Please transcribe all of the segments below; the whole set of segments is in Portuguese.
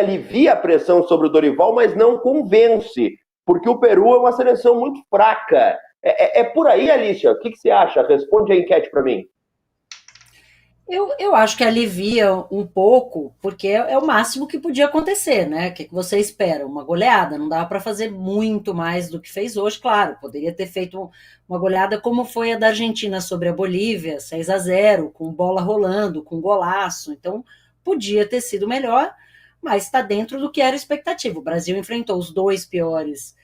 alivia a pressão sobre o Dorival, mas não convence, porque o Peru é uma seleção muito fraca. É por aí, Alicia? O que você acha? Responde a enquete para mim. Eu acho que alivia um pouco, porque é o máximo que podia acontecer, né? O que você espera? Uma goleada. Não dava para fazer muito mais do que fez hoje, claro. Poderia ter feito uma goleada como foi a da Argentina sobre a Bolívia, 6-0, com bola rolando, com golaço. Então, podia ter sido melhor, mas está dentro do que era a expectativa. O Brasil enfrentou os dois piores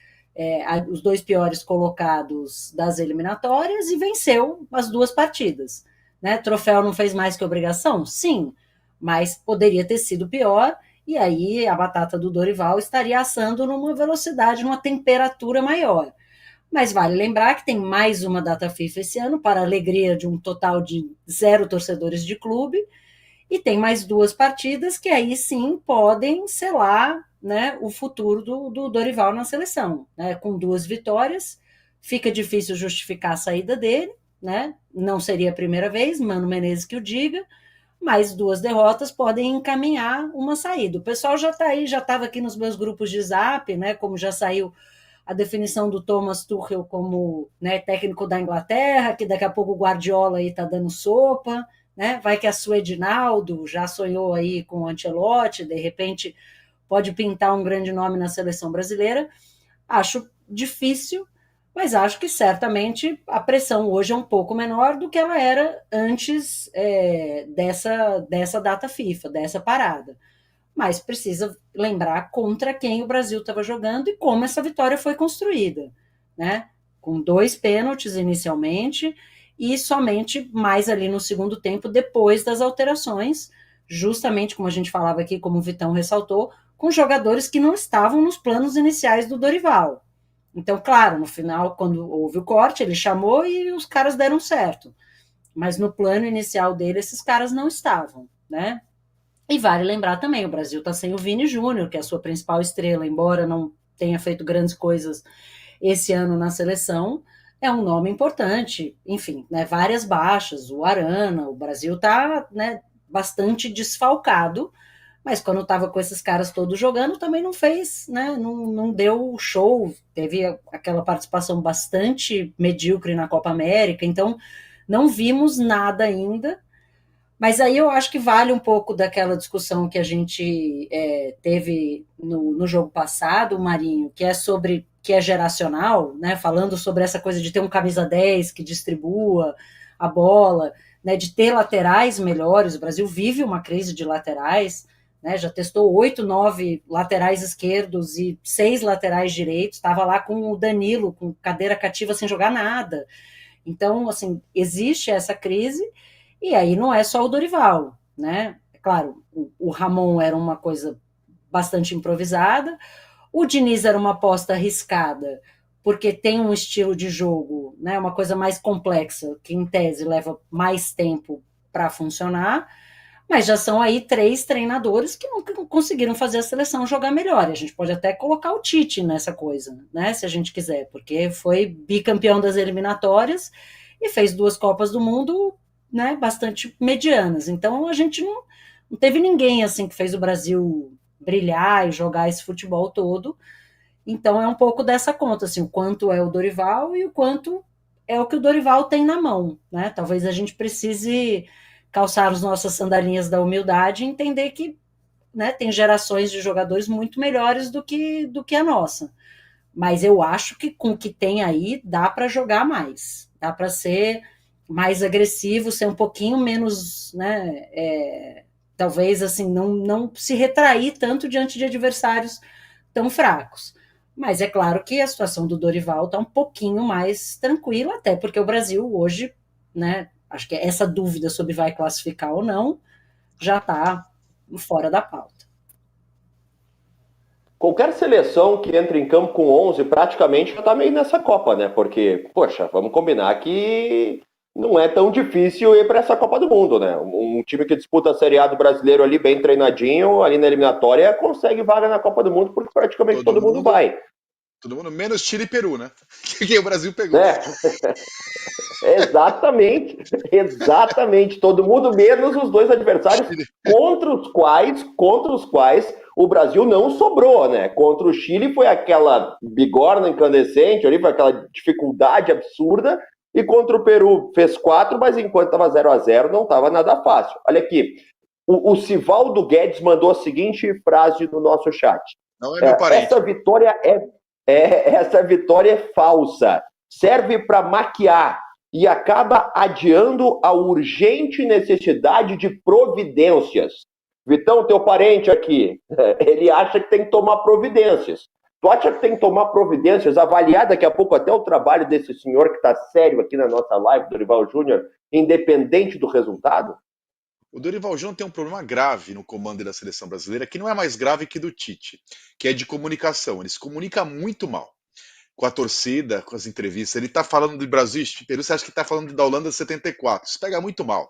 colocados das eliminatórias e venceu as duas partidas. Né? Troféu não fez mais que obrigação? Sim, mas poderia ter sido pior, e aí a batata do Dorival estaria assando numa velocidade, numa temperatura maior. Mas vale lembrar que tem mais uma data FIFA esse ano, para a alegria de um total de 0 torcedores de clube, e tem mais duas partidas que aí sim podem selar, né, o futuro do Dorival na seleção. Né? Com duas vitórias, fica difícil justificar a saída dele, né? Não seria a primeira vez, Mano Menezes que o diga, mas duas derrotas podem encaminhar uma saída. O pessoal já está aí, já estava aqui nos meus grupos de zap, né? Como já saiu a definição do Thomas Tuchel como, né, técnico da Inglaterra, que daqui a pouco o Guardiola aí está dando sopa, né? Vai que a sua Edinaldo já sonhou aí com o Ancelotti, de repente pode pintar um grande nome na seleção brasileira. Acho difícil, mas acho que certamente a pressão hoje é um pouco menor do que ela era antes dessa data FIFA, dessa parada. Mas precisa lembrar contra quem o Brasil estava jogando e como essa vitória foi construída, né? Com 2 pênaltis inicialmente e somente mais ali no segundo tempo, depois das alterações, justamente como a gente falava aqui, como o Vitão ressaltou, com jogadores que não estavam nos planos iniciais do Dorival. Então, claro, no final, quando houve o corte, ele chamou e os caras deram certo. Mas no plano inicial dele, esses caras não estavam, né? E vale lembrar também, o Brasil está sem o Vini Júnior, que é a sua principal estrela, embora não tenha feito grandes coisas esse ano na seleção, é um nome importante. Enfim, né, várias baixas, o Arana, o Brasil está, né, bastante desfalcado, mas quando estava com esses caras todos jogando, também não fez, né, não deu show, teve aquela participação bastante medíocre na Copa América, então não vimos nada ainda. Mas aí eu acho que vale um pouco daquela discussão que a gente teve no jogo passado, Marinho, que é sobre que é geracional, né? Falando sobre essa coisa de ter um camisa 10 que distribua a bola, né? De ter laterais melhores. O Brasil vive uma crise de laterais, né? Já testou 8, 9 laterais esquerdos e 6 laterais direitos. Estava lá com o Danilo, com cadeira cativa sem jogar nada. Então, assim, existe essa crise. E aí não é só o Dorival, né? É claro, o Ramon era uma coisa bastante improvisada, o Diniz era uma aposta arriscada, porque tem um estilo de jogo, né? Uma coisa mais complexa, que em tese leva mais tempo para funcionar, mas já são aí 3 treinadores que não conseguiram fazer a seleção jogar melhor. A gente pode até colocar o Tite nessa coisa, né? Se a gente quiser, porque foi bicampeão das eliminatórias e fez 2 Copas do Mundo, né, bastante medianas. Então a gente não teve ninguém assim que fez o Brasil brilhar e jogar esse futebol todo. Então é um pouco dessa conta, assim, o quanto é o Dorival e o quanto é o que o Dorival tem na mão, né? Talvez a gente precise calçar as nossas sandalinhas da humildade e entender que, né, tem gerações de jogadores muito melhores do que a nossa. Mas eu acho que com o que tem aí dá para jogar mais, dá para ser mais agressivo, ser um pouquinho menos, né, talvez assim, não se retrair tanto diante de adversários tão fracos. Mas é claro que a situação do Dorival está um pouquinho mais tranquila, até porque o Brasil hoje, né, acho que essa dúvida sobre vai classificar ou não já está fora da pauta. Qualquer seleção que entra em campo com 11 praticamente já está meio nessa Copa, né? Porque, poxa, vamos combinar que não é tão difícil ir para essa Copa do Mundo, né? Um time que disputa a Série A do brasileiro ali bem treinadinho, ali na eliminatória, consegue vaga na Copa do Mundo porque praticamente todo mundo vai. Todo mundo menos Chile e Peru, né? Que o Brasil pegou. Exatamente, exatamente. Todo mundo menos os dois adversários contra os quais o Brasil não sobrou, né? Contra o Chile foi aquela bigorna incandescente, ali foi aquela dificuldade absurda, e contra o Peru fez 4, mas enquanto estava 0-0 não estava nada fácil. Olha aqui, o Sivaldo Guedes mandou a seguinte frase no nosso chat. Não é meu parente. Essa vitória é falsa, serve para maquiar e acaba adiando a urgente necessidade de providências. Vitão, teu parente aqui, ele acha que tem que tomar providências. Tu acha que tem que tomar providências, avaliar daqui a pouco até o trabalho desse senhor que está sério aqui na nossa live, Dorival Júnior, independente do resultado? O Dorival Júnior tem um problema grave no comando da seleção brasileira, que não é mais grave que do Tite, que é de comunicação. Ele se comunica muito mal com a torcida, com as entrevistas. Ele está falando do Brasil e Peru, você acha que está falando da Holanda de 74. Isso pega muito mal.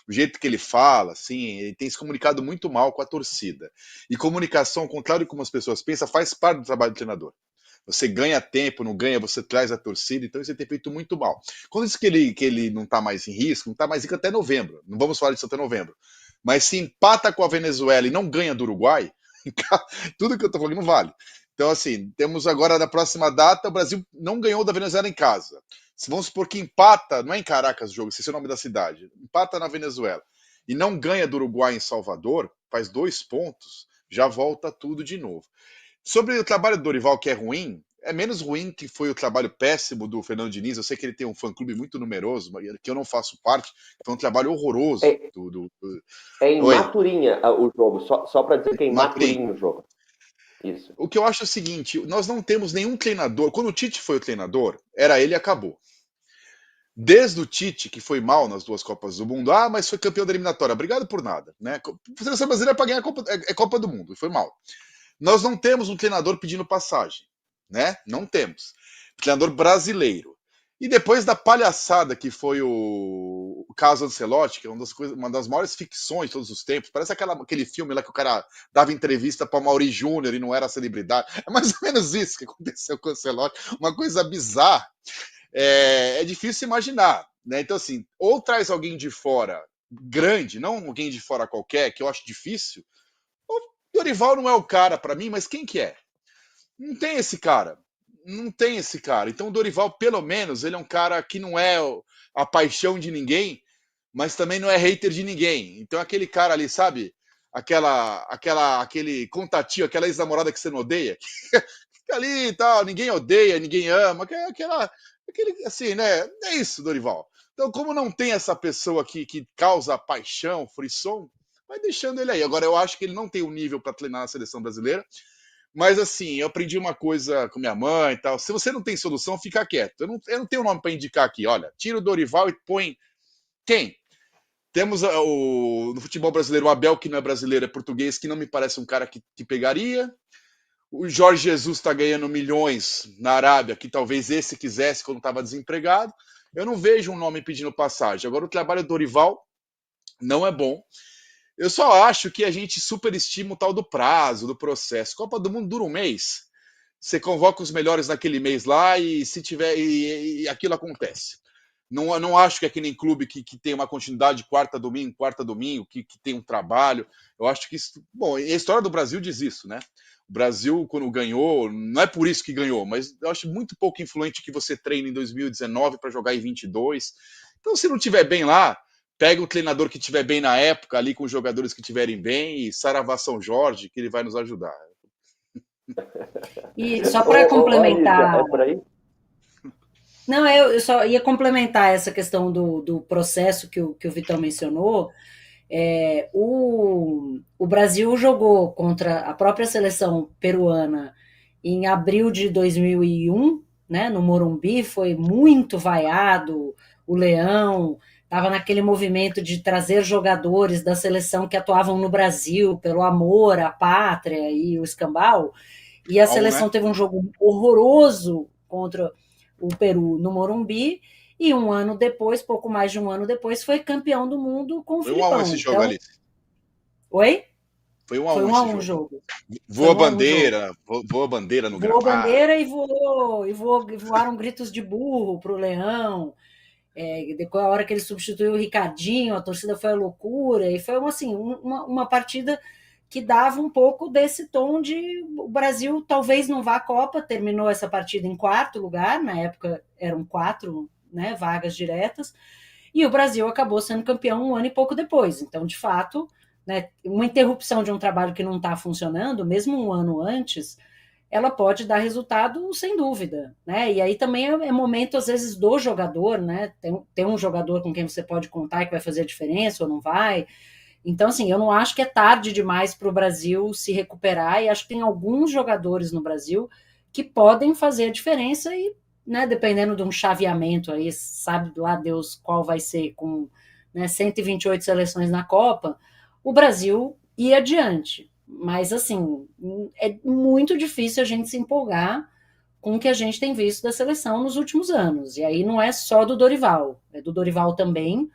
O jeito que ele fala, assim, ele tem se comunicado muito mal com a torcida. E comunicação, ao contrário de como as pessoas pensam, faz parte do trabalho do treinador. Você ganha tempo, não ganha, você traz a torcida, então isso tem feito muito mal. Quando diz que ele não está mais em risco, não está mais em risco até novembro. Não vamos falar disso até novembro. Mas se empata com a Venezuela e não ganha do Uruguai, tudo que eu estou falando não vale. Então, assim, temos agora na próxima data, o Brasil não ganhou da Venezuela em casa. Se vamos supor que empata, não é em Caracas o jogo, esse é o nome da cidade, empata na Venezuela e não ganha do Uruguai em Salvador, faz 2 pontos, já volta tudo de novo. Sobre o trabalho do Dorival, que é ruim, é menos ruim que foi o trabalho péssimo do Fernando Diniz. Eu sei que ele tem um fã-clube muito numeroso, que eu não faço parte. Foi um trabalho horroroso. É em Maturinha o jogo, só para dizer que é em Maturinha Maturinha o jogo. Isso. O que eu acho é o seguinte, nós não temos nenhum treinador. Quando o Tite foi o treinador, era ele e acabou. Desde o Tite, que foi mal nas 2 Copas do Mundo, mas foi campeão da eliminatória. Obrigado por nada. Né? A seleção brasileira é para ganhar a Copa do Mundo, e foi mal. Nós não temos um treinador pedindo passagem, né? Não temos. Treinador brasileiro. E depois da palhaçada que foi o caso Ancelotti, que é uma das maiores ficções de todos os tempos, parece aquele filme lá que o cara dava entrevista para Mauri Júnior e não era celebridade. É mais ou menos isso que aconteceu com o Ancelotti, uma coisa bizarra. É difícil imaginar, né? Então, assim, ou traz alguém de fora grande, não alguém de fora qualquer, que eu acho difícil. Dorival não é o cara para mim, mas quem que é? Não tem esse cara. Não tem esse cara. Então o Dorival, pelo menos, ele é um cara que não é a paixão de ninguém, mas também não é hater de ninguém. Então aquele cara ali, sabe? Aquele contatinho, aquela ex-namorada que você não odeia, fica ali e tal, ninguém odeia, ninguém ama, aquele assim, né? É isso, Dorival. Então, como não tem essa pessoa que causa paixão, frisson, vai deixando ele aí. Agora, eu acho que ele não tem o nível para treinar na seleção brasileira. Mas, assim, eu aprendi uma coisa com minha mãe e tal. Se você não tem solução, fica quieto. Eu não tenho nome para indicar aqui. Olha, tira o Dorival e põe quem? Temos no futebol brasileiro o Abel, que não é brasileiro, é português, que não me parece um cara que pegaria. O Jorge Jesus está ganhando milhões na Arábia, que talvez esse quisesse quando estava desempregado. Eu não vejo um nome pedindo passagem. Agora, o trabalho do Dorival não é bom. Eu só acho que a gente superestima o tal do prazo, do processo. Copa do Mundo dura um mês. Você convoca os melhores naquele mês lá e se tiver e aquilo acontece. Não acho que é que nem clube que tem uma continuidade quarta domingo, que tem um trabalho. Eu acho que isso. Bom, a história do Brasil diz isso, né? O Brasil, quando ganhou, não é por isso que ganhou, mas eu acho muito pouco influente que você treine em 2019 para jogar em 22. Então, se não tiver bem lá, pega o treinador que estiver bem na época, ali com os jogadores que estiverem bem, e saravá São Jorge, que ele vai nos ajudar. E só para complementar. É por aí? Não, eu só ia complementar essa questão do processo que o Vitão mencionou. O Brasil jogou contra a própria seleção peruana em abril de 2001, né, no Morumbi, foi muito vaiado, o Leão estava naquele movimento de trazer jogadores da seleção que atuavam no Brasil pelo amor à pátria e o escambau, e a seleção teve um jogo horroroso contra o Peru no Morumbi, e um ano depois, pouco mais de um ano depois, foi campeão do mundo com o Filipão. Foi 1-1 esse jogo ali. Oi? Foi 1-1 esse jogo. Voa bandeira no gramado. Voou bandeira e voaram gritos de burro pro Leão. Depois, a hora que ele substituiu o Ricardinho, a torcida foi à loucura, e foi uma partida que dava um pouco desse tom de o Brasil talvez não vá à Copa, terminou essa partida em quarto lugar, na época eram 4, né, vagas diretas, e o Brasil acabou sendo campeão um ano e pouco depois. Então, de fato, né, uma interrupção de um trabalho que não está funcionando, mesmo um ano antes, ela pode dar resultado sem dúvida, né? E aí também é momento, às vezes, do jogador, né? Tem um jogador com quem você pode contar que vai fazer a diferença ou não vai. Então, assim, eu não acho que é tarde demais para o Brasil se recuperar, e acho que tem alguns jogadores no Brasil que podem fazer a diferença e, né, dependendo de um chaveamento aí, sabe lá Deus qual vai ser com, né, 128 seleções na Copa, o Brasil ir adiante. Mas, assim, é muito difícil a gente se empolgar com o que a gente tem visto da seleção nos últimos anos. E aí não é só do Dorival, é do Dorival também.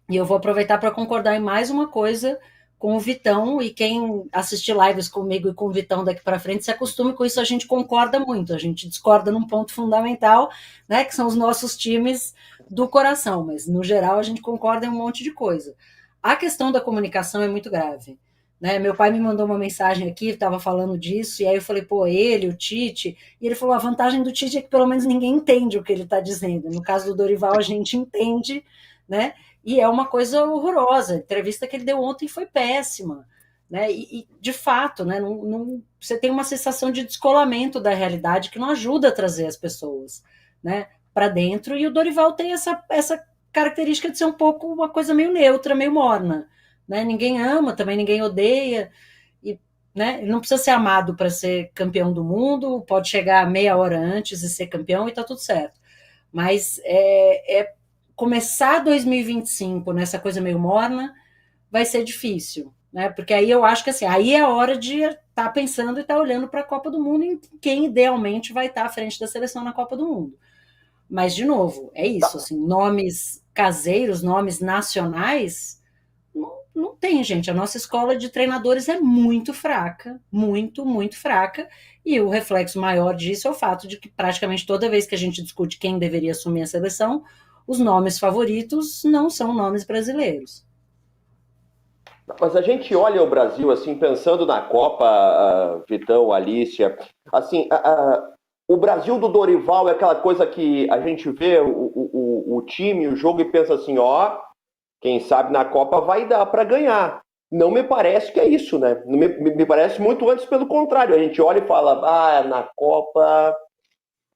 E eu vou aproveitar para concordar em mais uma coisa com o Vitão, e quem assistir lives comigo e com o Vitão daqui para frente se acostume com isso, a gente concorda muito, a gente discorda num ponto fundamental, né, que são os nossos times do coração, mas no geral a gente concorda em um monte de coisa. A questão da comunicação é muito grave. Né? Meu pai me mandou uma mensagem aqui, estava falando disso, e aí eu falei, pô, ele, o Tite, e ele falou, a vantagem do Tite é que pelo menos ninguém entende o que ele está dizendo. No caso do Dorival, a gente entende, né? E é uma coisa horrorosa. A entrevista que ele deu ontem foi péssima. Né? E de fato, né, você tem uma sensação de descolamento da realidade que não ajuda a trazer as pessoas, né, para dentro. E o Dorival tem essa característica de ser um pouco uma coisa meio neutra, meio morna. Né? Ninguém ama, também ninguém odeia. E, né, ele não precisa ser amado para ser campeão do mundo, pode chegar meia hora antes e ser campeão e está tudo certo. Mas começar 2025 nessa coisa meio morna vai ser difícil, né? Porque aí eu acho que assim, aí é a hora de estar pensando e estar olhando para a Copa do Mundo em quem idealmente vai estar à frente da seleção na Copa do Mundo. Mas, de novo, é isso, assim, nomes caseiros, nomes nacionais, não tem, gente. A nossa escola de treinadores é muito fraca, muito, muito fraca, e o reflexo maior disso é o fato de que praticamente toda vez que a gente discute quem deveria assumir a seleção, os nomes favoritos não são nomes brasileiros. Mas a gente olha o Brasil, assim, pensando na Copa, Vitão, Alícia, assim, o Brasil do Dorival é aquela coisa que a gente vê o time, o jogo e pensa assim, ó, quem sabe na Copa vai dar para ganhar. Não me parece que é isso, né? Me parece muito antes pelo contrário. A gente olha e fala, na Copa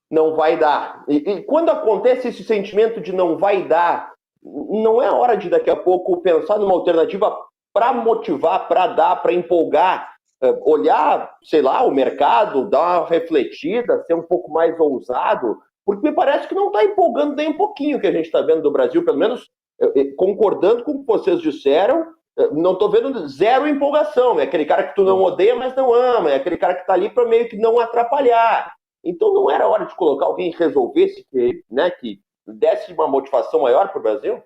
não vai dar. E quando acontece esse sentimento de não vai dar, não é hora de daqui a pouco pensar numa alternativa para motivar, para dar, para empolgar, olhar, sei lá, o mercado, dar uma refletida, ser um pouco mais ousado, porque me parece que não está empolgando nem um pouquinho o que a gente está vendo do Brasil, pelo menos concordando com o que vocês disseram, não estou vendo zero empolgação. É aquele cara que tu não odeia, mas não ama, é aquele cara que está ali para meio que não atrapalhar. Então não era hora de colocar alguém que resolvesse, né, que desse uma motivação maior para o Brasil?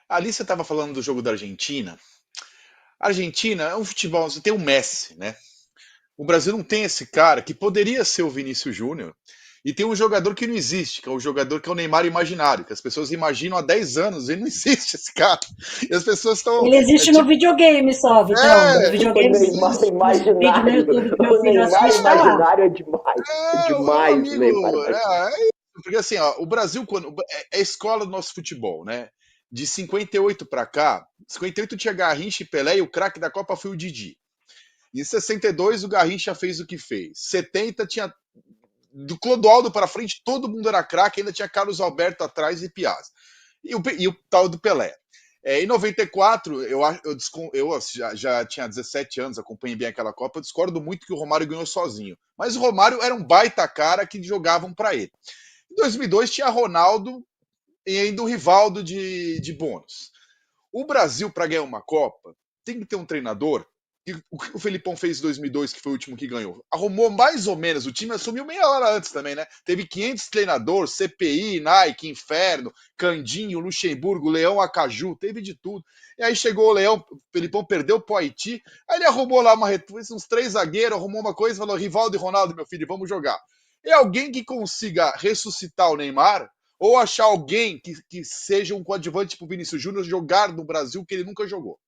Ali você estava falando do jogo da Argentina. A Argentina é um futebol, você tem o Messi, né? O Brasil não tem esse cara que poderia ser o Vinícius Júnior. E tem um jogador que não existe, que é o jogador que é o Neymar imaginário, que as pessoas imaginam há 10 anos, e não existe esse cara. E as pessoas estão. Ele existe no videogame só, Vitão. No videogame, o Neymar imaginário. Meu O filho Neymar assiste, tá lá. imaginário é demais. É demais, amigo, Neymar. porque assim, ó, o Brasil é a escola do nosso futebol, né? De 58 para cá, 58 tinha Garrincha e Pelé, e o craque da Copa foi o Didi. Em 62 o Garrincha fez o que fez. 70 tinha do Clodoaldo para frente, todo mundo era craque, ainda tinha Carlos Alberto atrás e Piazza. E o tal do Pelé. Em 94, eu já tinha 17 anos, acompanhei bem aquela Copa, eu discordo muito que o Romário ganhou sozinho. Mas o Romário era um baita cara que jogavam para ele. Em 2002 tinha Ronaldo e ainda o Rivaldo de bônus. O Brasil, para ganhar uma Copa, tem que ter um treinador. E o que o Felipão fez em 2002, que foi o último que ganhou? Arrumou mais ou menos, o time assumiu meia hora antes também, né? Teve 500 treinadores, CPI, Nike, Inferno, Candinho, Luxemburgo, Leão, Acaju, teve de tudo. E aí chegou o Leão, o Felipão perdeu pro Haiti, aí ele arrumou lá uns 3 zagueiros, arrumou uma coisa e falou, Rivaldo e Ronaldo, meu filho, vamos jogar. É alguém que consiga ressuscitar o Neymar, ou achar alguém que seja um coadjuvante pro Vinícius Júnior jogar no Brasil que ele nunca jogou.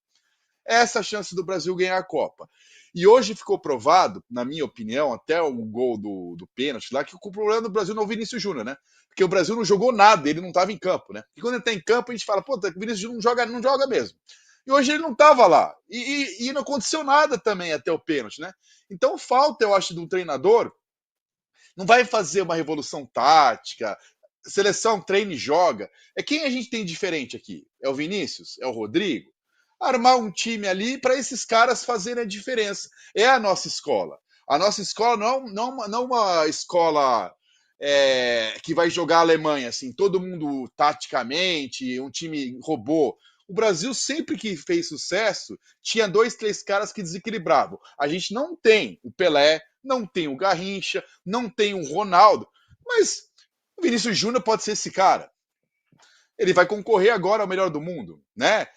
essa a chance do Brasil ganhar a Copa. E hoje ficou provado, na minha opinião, até o gol do pênalti lá, que o problema do Brasil não é o Vinícius Júnior, né? Porque o Brasil não jogou nada, ele não estava em campo, né? E quando ele está em campo, a gente fala, pô, o Vinícius Júnior não joga mesmo. E hoje ele não estava lá. E não aconteceu nada também até o pênalti, né? Então falta, eu acho, de um treinador, não vai fazer uma revolução tática, seleção treina e joga. É quem a gente tem diferente aqui? É o Vinícius? É o Rodrigo? Armar um time ali para esses caras fazerem a diferença. É a nossa escola. A nossa escola não é uma escola que vai jogar a Alemanha, assim, todo mundo taticamente, um time robô. O Brasil, sempre que fez sucesso, tinha 2, 3 caras que desequilibravam. A gente não tem o Pelé, não tem o Garrincha, não tem o Ronaldo, mas o Vinícius Júnior pode ser esse cara. Ele vai concorrer agora ao melhor do mundo, né?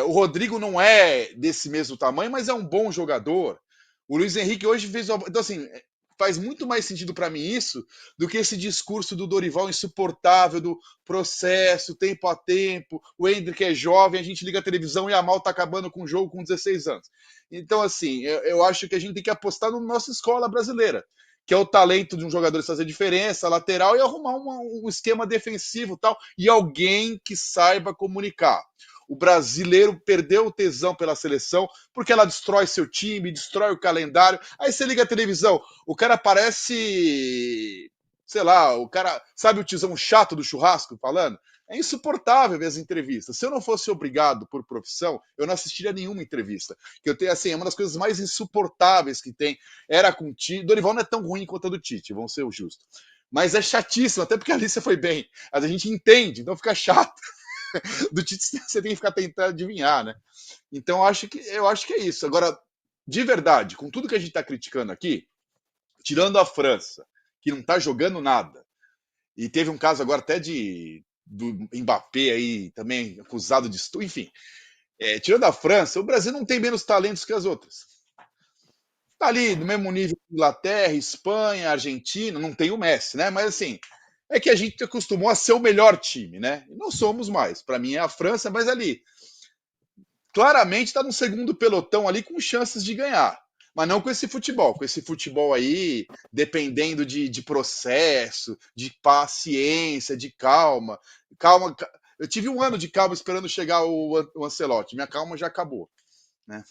O Rodrigo não é desse mesmo tamanho, mas é um bom jogador. O Luiz Henrique hoje fez... Então, assim, faz muito mais sentido para mim isso do que esse discurso do Dorival insuportável, do processo, tempo a tempo, o Endrick é jovem, a gente liga a televisão e a Mal tá acabando com o jogo com 16 anos. Então, assim, eu acho que a gente tem que apostar na nossa escola brasileira, que é o talento de um jogador fazer diferença, lateral, e arrumar um esquema defensivo e tal, e alguém que saiba comunicar. O brasileiro perdeu o tesão pela seleção porque ela destrói seu time, destrói o calendário. Aí você liga a televisão, o cara parece, sei lá, o cara, sabe o tiozão chato do churrasco falando? É insuportável ver as entrevistas. Se eu não fosse obrigado por profissão, eu não assistiria nenhuma entrevista. Que eu tenho, assim, é uma das coisas mais insuportáveis que tem. Era com o Tite. Dorival não é tão ruim quanto a do Tite, vamos ser justos. Mas é chatíssimo, até porque a Alicia foi bem. A gente entende, então fica chato. Do Tite você tem que ficar tentando adivinhar, né? Então eu acho que é isso. Agora, de verdade, com tudo que a gente está criticando aqui, tirando a França, que não está jogando nada, e teve um caso agora até do Mbappé aí, também acusado de estupro, enfim. Tirando a França, o Brasil não tem menos talentos que as outras. Tá ali no mesmo nível que Inglaterra, Espanha, Argentina, não tem o Messi, né? Mas assim, é que a gente acostumou a ser o melhor time, né? E não somos mais. Para mim é a França, mas ali claramente está no segundo pelotão ali com chances de ganhar. Mas não com esse futebol. Com esse futebol aí, dependendo de processo, de paciência, de calma. Calma. Eu tive um ano de calma esperando chegar o Ancelotti. Minha calma já acabou, né?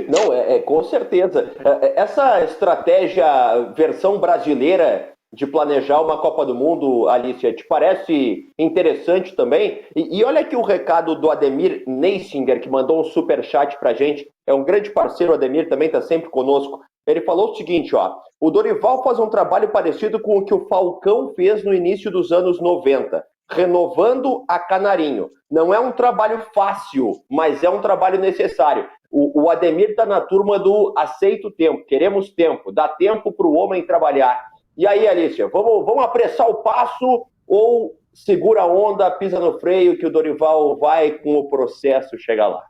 Não, com certeza. Essa estratégia versão brasileira de planejar uma Copa do Mundo, Alicia, te parece interessante também? E olha aqui o recado do Ademir Neisinger, que mandou um superchat pra gente. É um grande parceiro, o Ademir também está sempre conosco. Ele falou o seguinte, ó: o Dorival faz um trabalho parecido com o que o Falcão fez no início dos anos 90. Renovando a Canarinho. Não é um trabalho fácil, mas é um trabalho necessário. O Ademir está na turma do aceita o tempo, queremos tempo, dá tempo para o homem trabalhar. E aí, Alicia, vamos apressar o passo ou segura a onda, pisa no freio, que o Dorival vai com o processo chegar lá?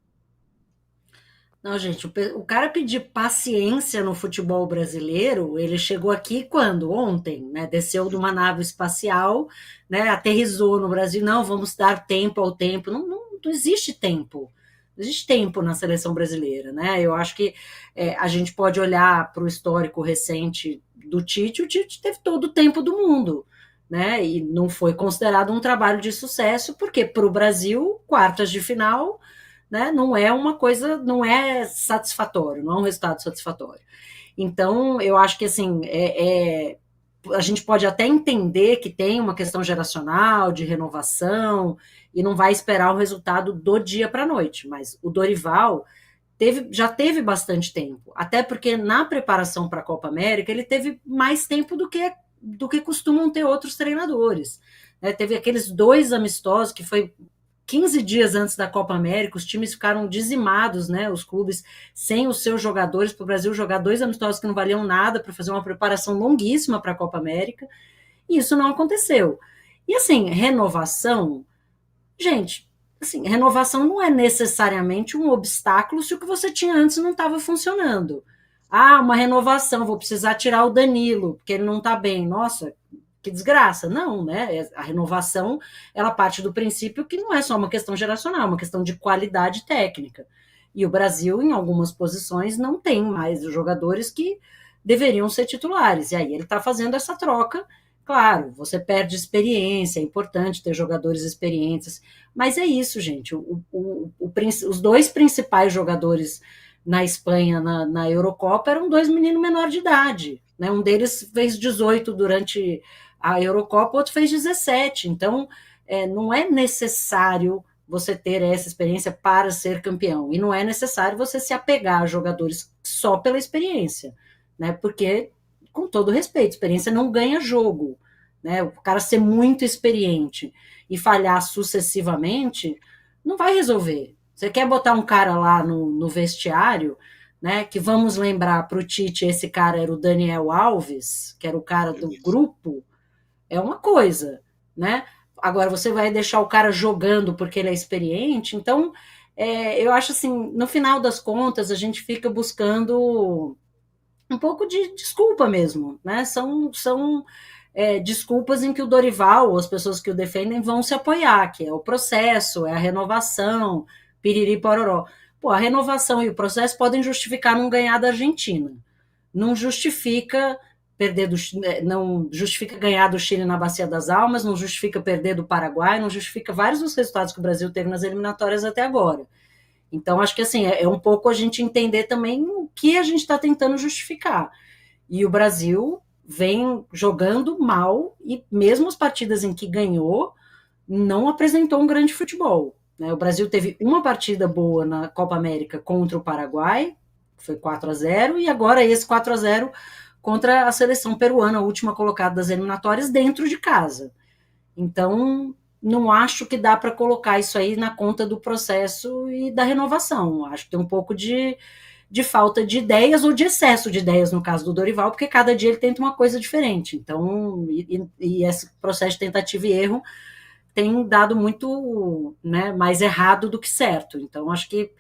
Não, gente, o cara pedir paciência no futebol brasileiro, ele chegou aqui quando? Ontem, né? Desceu de uma nave espacial, né? Aterrissou no Brasil. Não, vamos dar tempo ao tempo. Não existe tempo. Não existe tempo na seleção brasileira, né? Eu acho que a gente pode olhar para o histórico recente do Tite. O Tite teve todo o tempo do mundo, né? E não foi considerado um trabalho de sucesso, porque para o Brasil, quartas de final, né, não é uma coisa, não é satisfatório, não é um resultado satisfatório. Então, eu acho que assim, a gente pode até entender que tem uma questão geracional, de renovação, e não vai esperar o resultado do dia para a noite, mas o Dorival já teve bastante tempo, até porque na preparação para a Copa América ele teve mais tempo do que costumam ter outros treinadores. Né? Teve aqueles 2 amistosos que foi 15 dias antes da Copa América, os times ficaram dizimados, né? Os clubes sem os seus jogadores, para o Brasil jogar 2 amistosos que não valiam nada para fazer uma preparação longuíssima para a Copa América, e isso não aconteceu. E assim, renovação, gente, assim, renovação não é necessariamente um obstáculo se o que você tinha antes não estava funcionando. Ah, uma renovação, vou precisar tirar o Danilo, porque ele não está bem. Nossa, que desgraça. Não, né? A renovação, ela parte do princípio que não é só uma questão geracional, é uma questão de qualidade técnica. E o Brasil, em algumas posições, não tem mais os jogadores que deveriam ser titulares. E aí ele está fazendo essa troca. Claro, você perde experiência, é importante ter jogadores experientes, mas é isso, gente. Os dois principais jogadores na Espanha, na Eurocopa, eram dois meninos menores de idade. Né? Um deles fez 18 durante a Eurocopa, o outro fez 17. Então, não é necessário você ter essa experiência para ser campeão. E não é necessário você se apegar a jogadores só pela experiência. Né? Porque, com todo respeito, experiência não ganha jogo. Né? O cara ser muito experiente e falhar sucessivamente não vai resolver. Você quer botar um cara lá no vestiário, né? Que vamos lembrar para o Tite, esse cara era o Daniel Alves, que era o cara do grupo, é uma coisa, né? Agora você vai deixar o cara jogando porque ele é experiente, então eu acho assim, no final das contas, a gente fica buscando um pouco de desculpa mesmo, né? São desculpas em que o Dorival, ou as pessoas que o defendem, vão se apoiar, que é o processo, é a renovação, piriri pororó. Pô, a renovação e o processo podem justificar não ganhar da Argentina. Não justifica não justifica ganhar do Chile na Bacia das Almas, não justifica perder do Paraguai, não justifica vários dos resultados que o Brasil teve nas eliminatórias até agora. Então, acho que assim, é um pouco a gente entender também o que a gente está tentando justificar. E o Brasil vem jogando mal, e mesmo as partidas em que ganhou, não apresentou um grande futebol. Né? O Brasil teve uma partida boa na Copa América contra o Paraguai, foi 4-0, e agora esse 4-0 contra a seleção peruana, a última colocada das eliminatórias, dentro de casa. Então, não acho que dá para colocar isso aí na conta do processo e da renovação. Acho que tem um pouco de falta de ideias ou de excesso de ideias no caso do Dorival, porque cada dia ele tenta uma coisa diferente. Então, e esse processo de tentativa e erro tem dado muito, né, mais errado do que certo. Então, acho que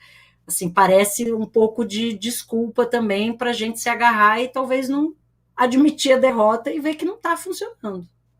assim, parece um pouco de desculpa também para a gente se agarrar e talvez não admitir a derrota e ver que não está funcionando.